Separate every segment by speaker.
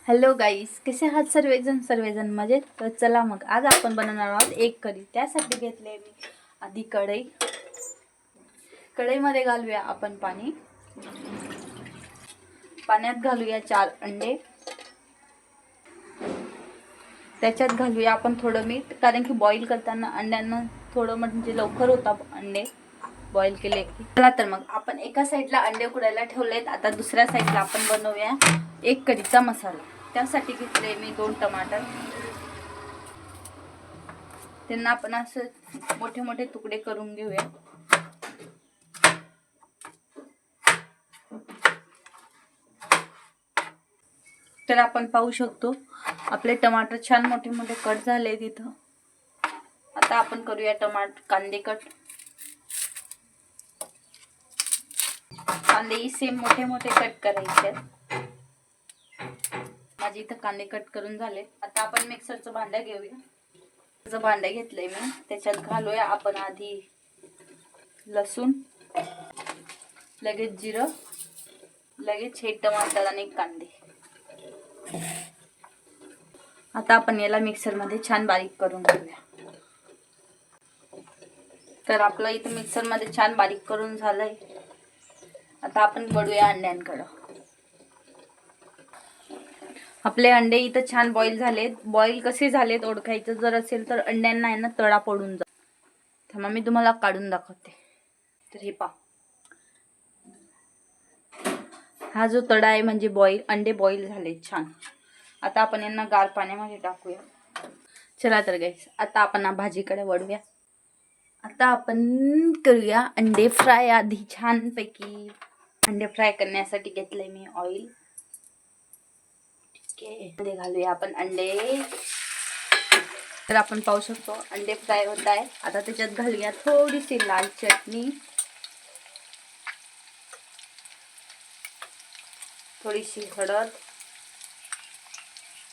Speaker 1: Hello गाईस, कसे आहात सर्वजण मजेत. तर चला मग आज आपण बनवणार आहोत एक कढी. त्यासाठी घेतले मी आधी कढईमध्ये घालूया आपण पाणी. पाण्यात घालूया 4 अंडे. त्याच्यात घालूया आपण थोडं मीठ, कारण की बॉईल करताना अंड्यांना थोडं म्हणजे लवकर होतात अंडे बॉईल केले की. चला तर मग आपण एका साईडला अंडे उकडायला ठेवलेत. आता दुसऱ्या साईडला आपण बनवूया एक कढीचा मसाला. त्यासाठी घेतले मी 2 टमाटर. त्यांना आपण असं मोठे मोठे तुकडे करून घेऊया. तर आपण पाहू शकतो आपले टमाटर छान मोठे मोठे कट झाले तिथं. आता आपण करूया कांदे कट. कांदेही सेम मोठे मोठे कट करायचे. माझे इथं कांदे कट करून झाले. आता आपण मिक्सरचं भांडं घेऊया. भांडं घेतलंय मी. त्याच्यात घालूया आपण आधी लसूण, लगेच जिरं, लगेच हे टमाटर आणि कांदे. आता आपण याला मिक्सर मध्ये छान बारीक करून घेऊया. तर आपलं इथं मिक्सर मध्ये छान बारीक करून झालंय. आता आपण वळूया अंड्यांकडे. आपले अंडे इथं छान बॉईल झालेत. बॉईल कसे झालेत ओळखायचं जर असेल तर अंड्यांना आहे ना तळा पडून जा. थांबा मी तुम्हाला काढून दाखवते. तर हे पहा, हा जो तडा आहे म्हणजे अंडे बॉईल झाले छान. आता आपण यांना गार पाण्यामध्ये टाकूया. चला तर गाईस, आता आपण भाजीकडे वळूया. आता आपण करूया अंडे फ्राय. आधी छान पैकी अंडे फ्राय करण्यासाठी घेतलंय मी ऑइल. मध्ये घालूया आपण अंडे. तर आपण पाहू शकतो अंडे फ्राय होत आहे. आता त्याच्यात घालूया थोडीशी लाल चटणी, थोडीशी हळद.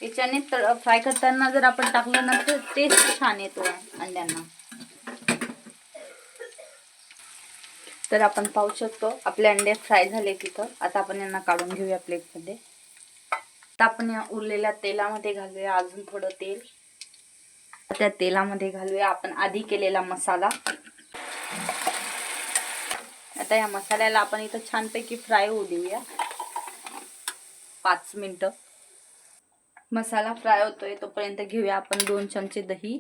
Speaker 1: याच्याने फ्राय करताना जर आपण टाकलं ना तर टेस्ट छान येतो अंड्यांना. तर आपण पाहू शकतो आपले अंडे फ्राय झाले तिथं. आता आपण यांना काढून घेऊया प्लेटमध्ये. आता आपण या उरलेल्या तेलामध्ये घालूया अजून थोडं तेल. त्या तेलामध्ये घालूया आपण आधी केलेला मसाला. आता या मसाल्याला आपण इथं छानपैकी फ्राय होऊ देऊया 5 मिनिटं. मसाला फ्राय होतोय तोपर्यंत घेऊया आपण 2 चमचे दही.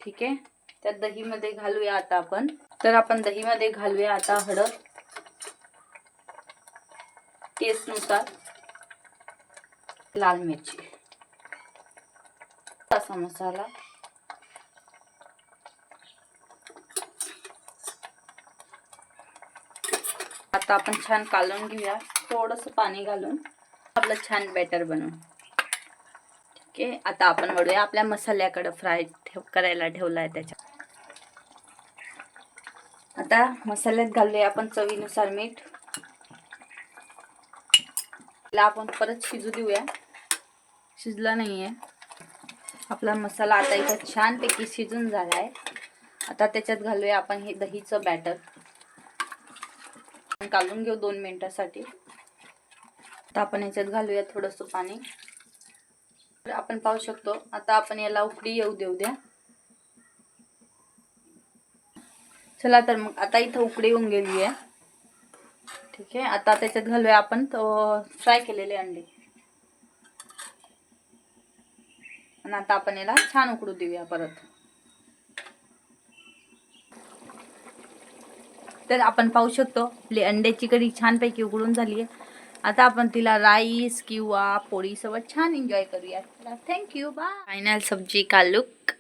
Speaker 1: ठीक आहे, त्या दहीमध्ये घालूया आता आपण. तर आपण दहीमध्ये घालूया आता हळद, टेस्टनुसार, लाल मिरची, असा मसाला. आता आपण छान कालवून घेऊया थोडंसं पाणी घालून. आपलं छान बॅटर बनवून. ठीक आहे, आता आपण वळूया आपल्या मसाल्याकडे फ्राय करायला ठेवलाय त्याच्या. आता मसाल्यात घालूया आपण चवीनुसार मीठ. आपण परत शिजू देऊया. शिजला नाहीये आपला मसाला. आता इथं छानपैकी शिजून झालाय. आता त्याच्यात घालूया आपण हे दहीचं बॅटर. काढून घेऊ 2 मिनिटासाठी. आता आपण याच्यात घालूया थोडंसं पाणी. तर आपण पाहू शकतो आता आपण याला उकळी येऊ देऊ द्या. चला तर मग आता इथं उकळी येऊन गेली आहे. ठीक आहे, आता त्याच्यात घालूया आपण फ्राय केलेले अंडे. आणि आता आपण याला छान उकळू देऊया परत. तर आपण पाहू शकतो आपली अंड्याची कढी छानपैकी उकळून झाली आहे. आता आपण तिला राईस किंवा पोळी सोबत छान एन्जॉय करूया. Thank you, bye. फायनल सब्जी का लुक